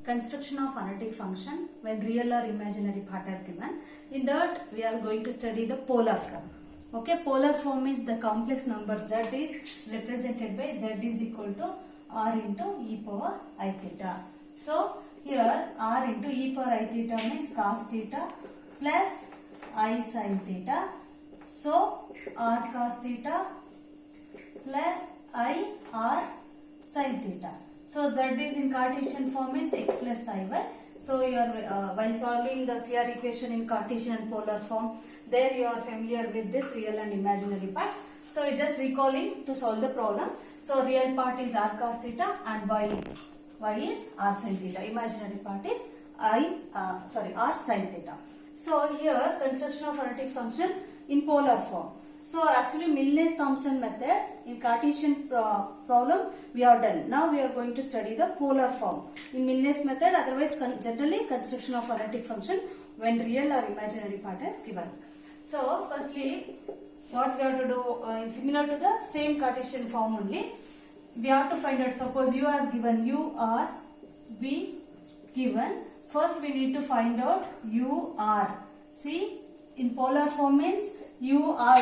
construction of analytic function when real or imaginary part is given. In that we are going to study the polar form. Okay, polar form is the complex number z is represented by z is equal to r into e power I theta. So here r into e power I theta means cos theta plus I sin theta. So r cos theta plus I r sin theta. So z is in Cartesian form means x plus iy. So you are while solving the CR equation in Cartesian and polar form, there you are familiar with this real and imaginary part. So we just recalling to solve the problem. So real part is r cos theta and y is r sin theta. Imaginary part is r sin theta. So here construction of analytic function in polar form. So actually Milne-Thomson method in Cartesian problem we are done. Now we are going to study the polar form in Milne's method. Otherwise generally construction of analytic function when real or imaginary part is given. So firstly what we have to do in similar to the same Cartesian form only, we have to find out, suppose u as given, u r v given. First we need to find out u r. See, in polar form means u r,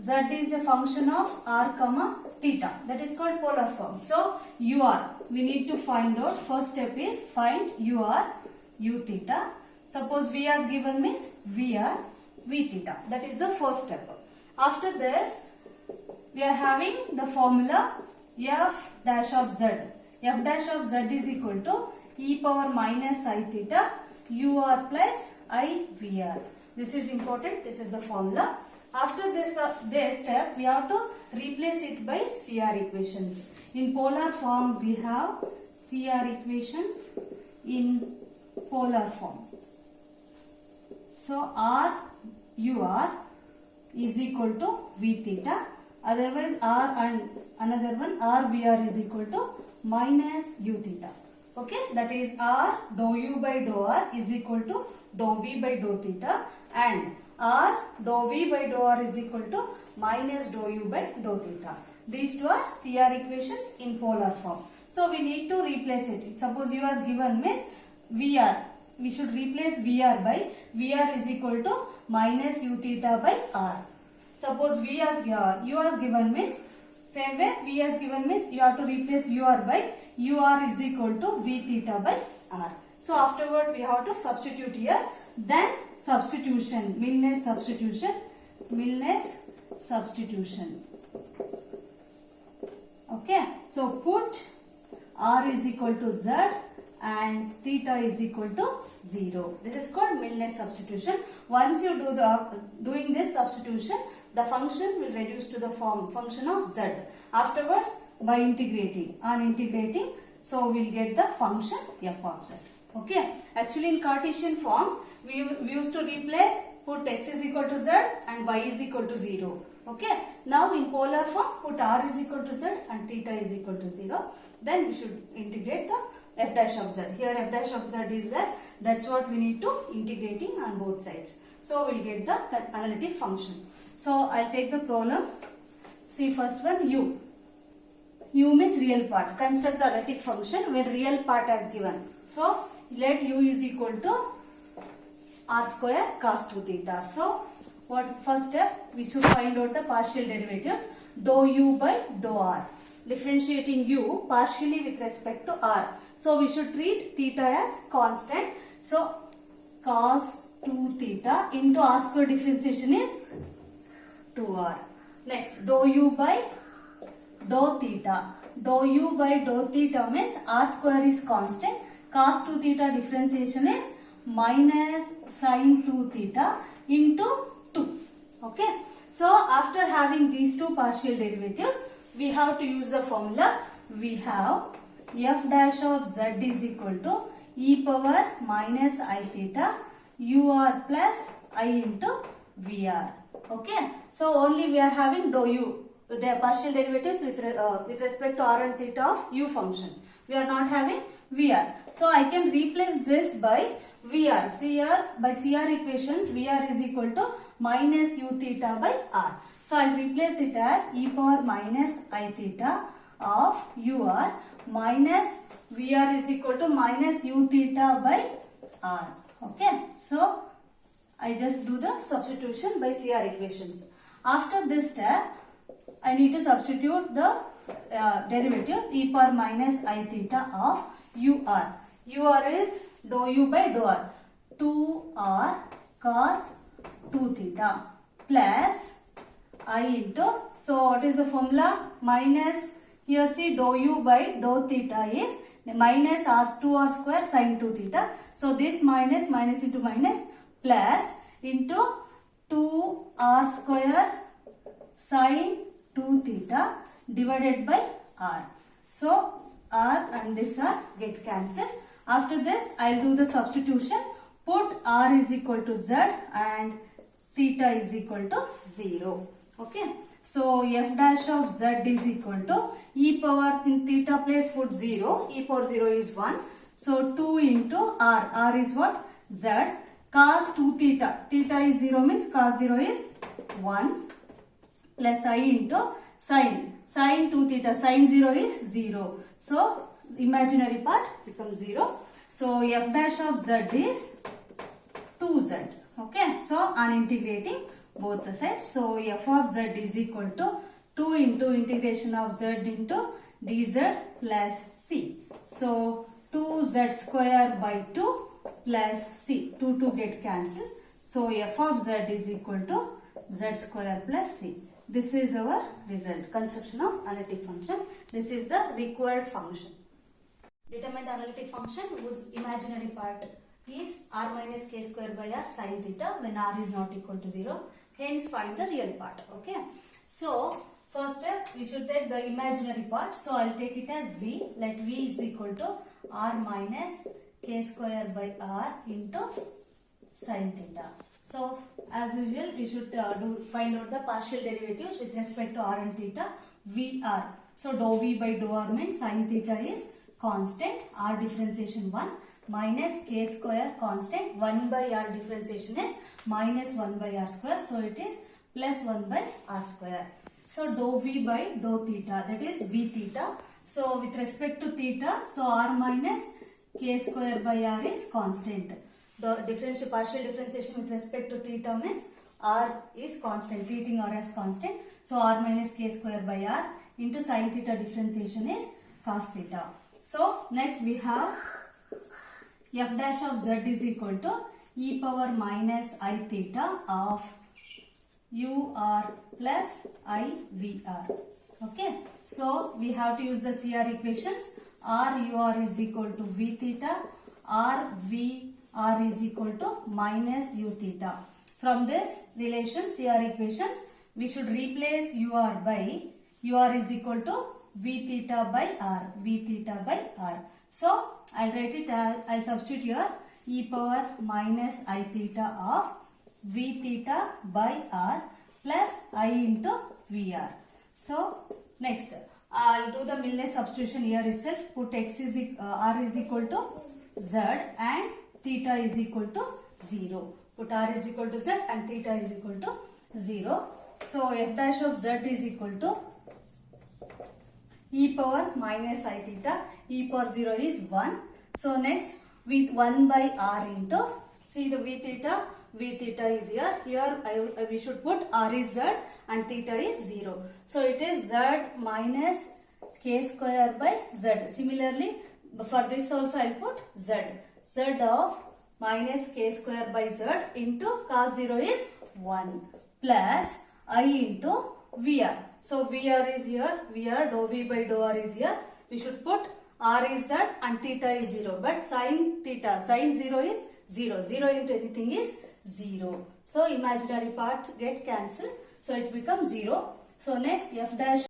z is a function of r comma theta, that is called polar form. So u r we need to find out. First step is find u r u theta. Suppose v as given means v r v theta, that is the first step. After this we are having the formula f dash of z. F dash of z is equal to e power minus I theta u r plus I v r. This is important. This is the formula. After this step, we have to replace it by CR equations. In polar form, we have CR equations in polar form. So r u r is equal to v theta. Otherwise, r and another one r v r is equal to minus u theta. Okay, that is r dou u by dou r is equal to dou v by dou theta, and r dou v by dou r is equal to minus dou u by dou theta. These two are CR equations in polar form. So we need to replace it. Suppose u as given means VR. We should replace VR by VR is equal to minus u theta by r. Suppose u as given means same way v as given means you have to replace ur by ur is equal to v theta by r. So afterward we have to substitute here. Then substitution, Milne's substitution. Okay, so put r is equal to z and theta is equal to 0. This is called Milne's substitution. Once you do doing this substitution, the function will reduce to the function of z. Afterwards, by integrating, so we will get the function f of z. Okay, actually in Cartesian form, we used to replace, put x is equal to z and y is equal to 0. Okay, now in polar form, put r is equal to z and theta is equal to 0. Then we should integrate the f dash of z. Here f dash of z is there. That's what we need to integrating on both sides. So we'll get the analytic function. So I'll take the problem. See first one, u. U means real part. Construct the analytic function when real part is given. So let u is equal to r square cos 2 theta. So what first step, we should find out the partial derivatives. Dou u by dou r. Differentiating u partially with respect to r. So we should treat theta as constant. So cos 2 theta into r square differentiation is 2r. Next, dou u by dou theta. Dou u by dou theta means r square is constant. Cos 2 theta differentiation is minus sin 2 theta into 2. Okay. So after having these two partial derivatives, we have to use the formula. We have f dash of z is equal to e power minus I theta ur plus I into vr. Okay. So only we are having dou u, the partial derivatives with respect to r and theta of u function. We are not having vr. So I can replace this by vr. Here by CR equations, vr is equal to minus u theta by r. So I will replace it as e power minus I theta of ur minus VR is equal to minus u theta by r. Okay, so I just do the substitution by CR equations. After this step, I need to substitute the derivatives e power minus I theta of ur. Ur is dou u by dou r. 2r cos 2 theta plus I into, so what is the formula? Minus, here see dou u by dou theta is minus r 2r square sin 2 theta. So this minus into minus plus into 2r square sin 2 theta divided by r. So r and this r get cancelled. After this I will do the substitution. Put r is equal to z and theta is equal to 0. Okay. So f dash of z is equal to e power, in theta place put 0. E power 0 is 1. So 2 into r. R is what? Z. Cos 2 theta. Theta is 0 means cos 0 is 1 plus I into sin. Sin 2 theta. Sin 0 is 0. So imaginary part becomes 0. So f dash of z is 2z. Okay. So on integrating both the sides. So f of z is equal to 2 into integration of z into dz plus c. So 2z square by 2 plus c. 2 get cancelled. So f of z is equal to z square plus c. This is our result. Construction of analytic function. This is the required function. Determine the analytic function whose imaginary part is r minus k square by r sin theta when r is not equal to 0. Hence find the real part. Okay. So first step we should take the imaginary part. So I will take it as v. Let v is equal to r minus k square by r into sin theta. So as usual you should find out the partial derivatives with respect to r and theta. Vr. So dou v by dou r means sin theta is constant. R differentiation 1 minus k square constant. 1 by r differentiation is minus 1 by r square. So it is plus 1 by r square. So dou v by dou theta, that is v theta. So with respect to theta, so r minus k square by r is constant. The partial differentiation with respect to theta means r is constant, treating r as constant. So r minus k square by r into sin theta differentiation is cos theta. So next we have f dash of z is equal to e power minus I theta of ur plus I vr. Okay. So we have to use the CR equations. R ur is equal to v theta. R v r is equal to minus u theta. From this relation CR equations we should replace ur by ur is equal to v theta by r. V theta by r. So I'll write it as, I'll substitute here e power minus I theta of v theta by r plus I into vr. So next I'll do the Milne substitution here itself. Put x is r is equal to z and theta is equal to 0. Put r is equal to z and theta is equal to 0. So f dash of z is equal to e power minus I theta. E power 0 is 1. So next with 1 by r into, see the v theta is here. Here we should put r is z and theta is 0. So it is z minus k square by z. Similarly for this also I will put z. Z of minus k square by z into cos 0 is 1 plus I into vr. So vr is here, vr dou v by dou r is here. We should put r is z and theta is 0. But sin theta, sin 0 is 0. 0 into anything is 0. So imaginary part get cancelled. So it becomes 0. So next f dash.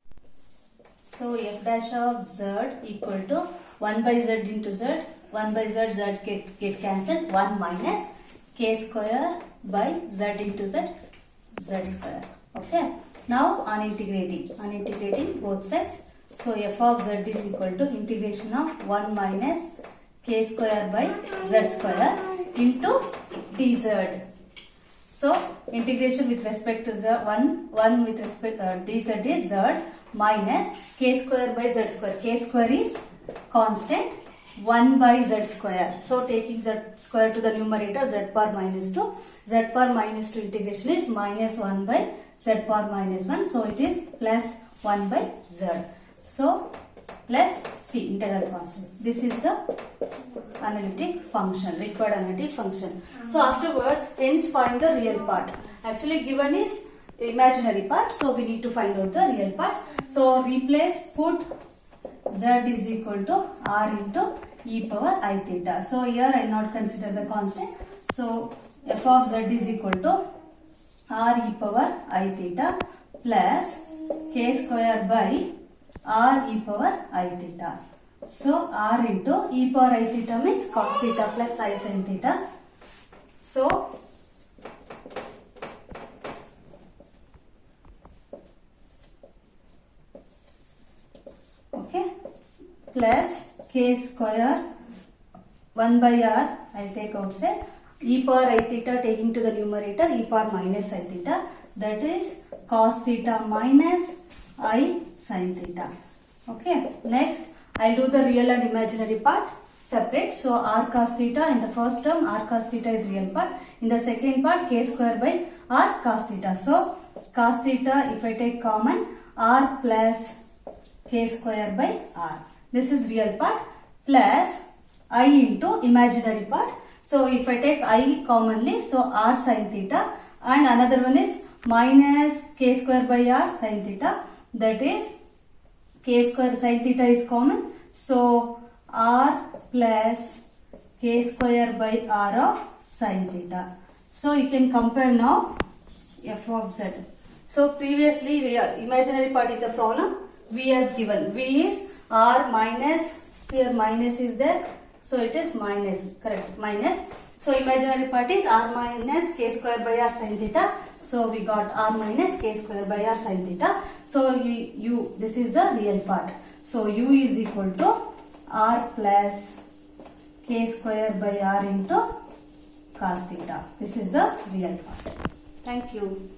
So f dash of z equal to 1 by z into z. 1 by z, z get cancelled. 1 minus k square by z into z, z square. Okay. Now on integrating both sides. So f of z is equal to integration of 1 minus k square by z square into dz. So integration with respect to z, 1 with respect dz is z minus k square by z square. K square is constant. 1 by z square. So taking z square to the numerator, z power minus 2. Z power minus 2 integration is minus 1 by z power minus 1. So it is plus 1 by z. So plus c, integral constant. This is the analytic function, required analytic function. So afterwards, hence find the real part. Actually given is imaginary part, so we need to find out the real part. So replace, put z is equal to r into e power I theta. So here I not consider the constant. So f of z is equal to r e power I theta plus k square by r e power I theta. So r into e power I theta means cos theta plus I sin theta. So okay, plus k square 1 by r, I will take outside, e power I theta taking to the numerator, e power minus I theta, that is cos theta minus I sin theta. Okay, next I will do the real and imaginary part separate. So r cos theta, in the first term r cos theta is real part, in the second part k square by r cos theta. So cos theta, if I take common, r plus k square by r, this is real part, plus I into imaginary part. So if I take I commonly, so r sin theta, and another one is minus k square by r sin theta, that is k square sin theta is common, so r plus k square by r of sin theta. So you can compare now f of z. So previously imaginary part in the problem, v as given, v is r minus, here minus is there, so it is minus, correct, minus. So imaginary part is r minus k square by r sin theta. So we got r minus k square by r sin theta. So u, this is the real part. So u is equal to r plus k square by r into cos theta. This is the real part. Thank you.